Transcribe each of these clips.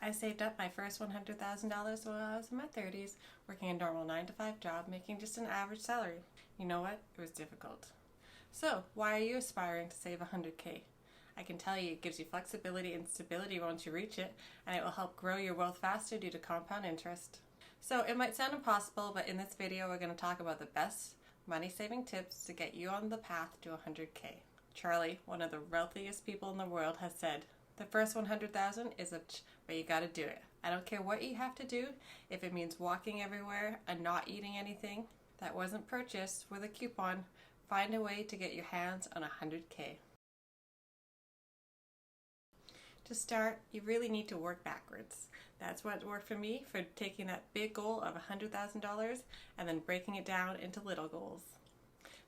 I saved up my first $100,000 when I was in my 30s, working a normal 9-to-5 job, making just an average salary. You know what? It was difficult. So, why are you aspiring to save $100K? I can tell you it gives you flexibility and stability once you reach it, and it will help grow your wealth faster due to compound interest. So, it might sound impossible, but in this video we're going to talk about the best money-saving tips to get you on the path to $100K. Charlie, one of the wealthiest people in the world, has said, the first 100,000 is but you gotta do it. I don't care what you have to do, if it means walking everywhere and not eating anything that wasn't purchased with a coupon, find a way to get your hands on $100K. To start, you really need to work backwards. That's what worked for me for taking that big goal of $100,000 and then breaking it down into little goals.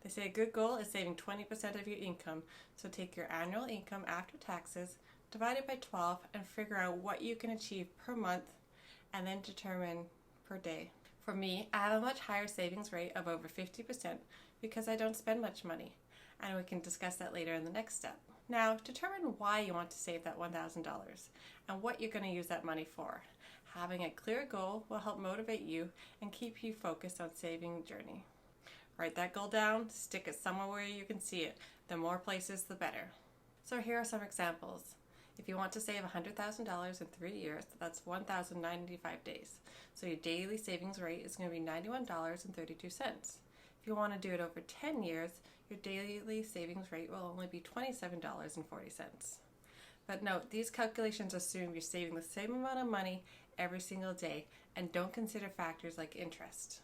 They say a good goal is saving 20% of your income, so take your annual income after taxes, divide it by 12, and figure out what you can achieve per month, and then determine per day. For me, I have a much higher savings rate of over 50% because I don't spend much money, and we can discuss that later in the next step. Now, determine why you want to save that $1,000 and what you're going to use that money for. Having a clear goal will help motivate you and keep you focused on saving journey. Write that goal down, stick it somewhere where you can see it. The more places, the better. So here are some examples. If you want to save $100,000 in 3 years, that's 1,095 days. So your daily savings rate is going to be $91.32. If you want to do it over 10 years, your daily savings rate will only be $27.40. But note, these calculations assume you're saving the same amount of money every single day and don't consider factors like interest.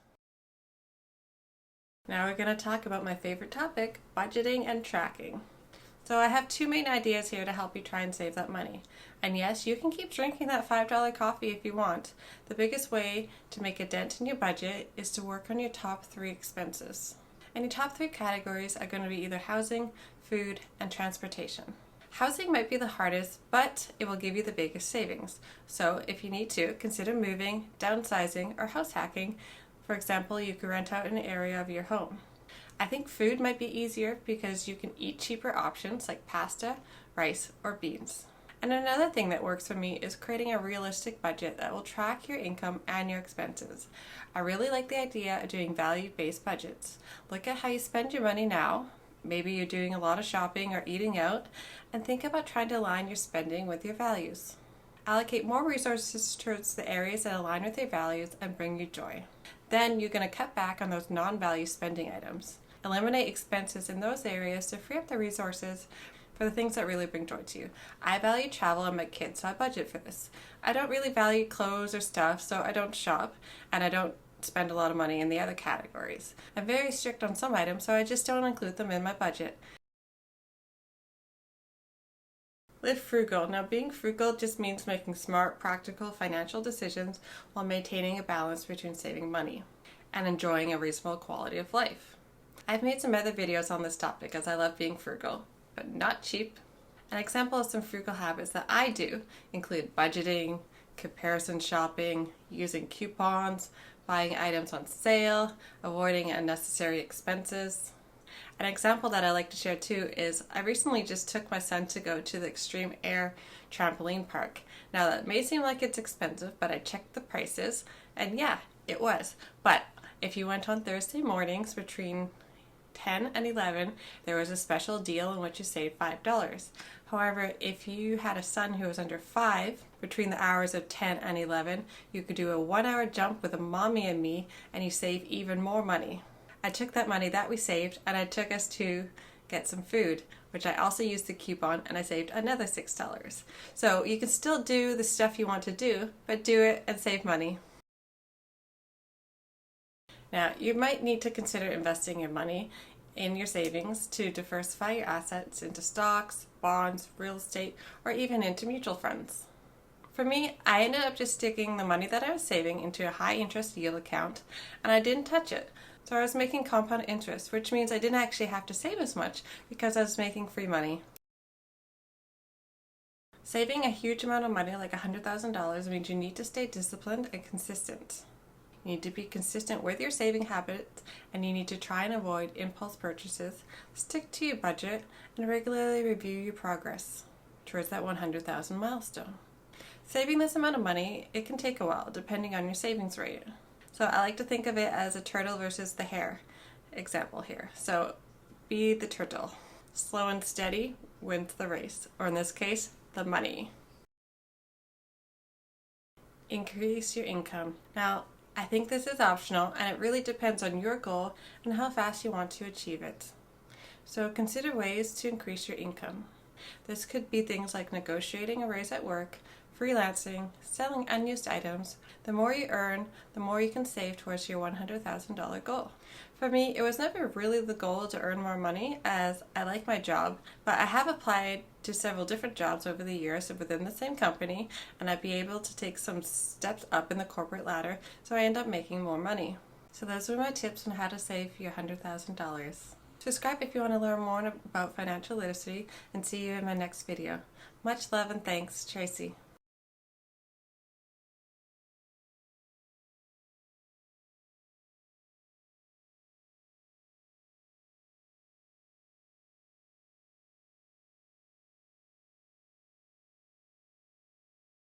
Now we're going to talk about my favorite topic, budgeting and tracking. So I have two main ideas here to help you try and save that money. And yes, you can keep drinking that $5 coffee if you want. The biggest way to make a dent in your budget is to work on your top 3 expenses. And your top 3 categories are going to be either housing, food, and transportation. Housing might be the hardest, but it will give you the biggest savings. So if you need to, consider moving, downsizing, or house hacking. For example, you could rent out an area of your home. I think food might be easier because you can eat cheaper options like pasta, rice, or beans. And another thing that works for me is creating a realistic budget that will track your income and your expenses. I really like the idea of doing value-based budgets. Look at how you spend your money now. Maybe you're doing a lot of shopping or eating out, and think about trying to align your spending with your values. Allocate more resources towards the areas that align with your values and bring you joy. Then you're going to cut back on those non-value spending items. Eliminate expenses in those areas to free up the resources for the things that really bring joy to you. I value travel and my kids, so I budget for this. I don't really value clothes or stuff, so I don't shop, and I don't spend a lot of money in the other categories. I'm very strict on some items, so I just don't include them in my budget. Live frugal. Now, being frugal just means making smart, practical financial decisions while maintaining a balance between saving money and enjoying a reasonable quality of life. I've made some other videos on this topic as I love being frugal, but not cheap. An example of some frugal habits that I do include budgeting, comparison shopping, using coupons, buying items on sale, avoiding unnecessary expenses. An example that I like to share too is I recently just took my son to go to the Extreme Air trampoline park. Now that may seem like it's expensive, but I checked the prices and yeah, it was. But if you went on Thursday mornings between 10 and 11, there was a special deal in which you saved $5. However, if you had a son who was under 5, between the hours of 10 and 11, you could do a 1-hour jump with a mommy and me, and you save even more money. I took that money that we saved and I took us to get some food, which I also used the coupon, and I saved another $6. So you can still do the stuff you want to do, but do it and save money. Now, you might need to consider investing your money in your savings to diversify your assets into stocks, bonds, real estate, or even into mutual funds. For me, I ended up just sticking the money that I was saving into a high interest yield account, and I didn't touch it. So I was making compound interest, which means I didn't actually have to save as much because I was making free money. Saving a huge amount of money, like $100,000, means you need to stay disciplined and consistent. You need to be consistent with your saving habits, and you need to try and avoid impulse purchases, stick to your budget, and regularly review your progress towards that 100,000 milestone. Saving this amount of money, it can take a while depending on your savings rate. So I like to think of it as a turtle versus the hare example here. So be the turtle. Slow and steady wins the race, or in this case, the money. Increase your income. Now, I think this is optional and it really depends on your goal and how fast you want to achieve it. So consider ways to increase your income. This could be things like negotiating a raise at work, freelancing, selling unused items. The more you earn, the more you can save towards your $100,000 goal. For me, it was never really the goal to earn more money, as I like my job, but I have applied to several different jobs over the years within the same company, and I'd be able to take some steps up in the corporate ladder, so I end up making more money. So those were my tips on how to save your $100,000. Subscribe if you want to learn more about financial literacy, and see you in my next video. Much love and thanks, Tracy.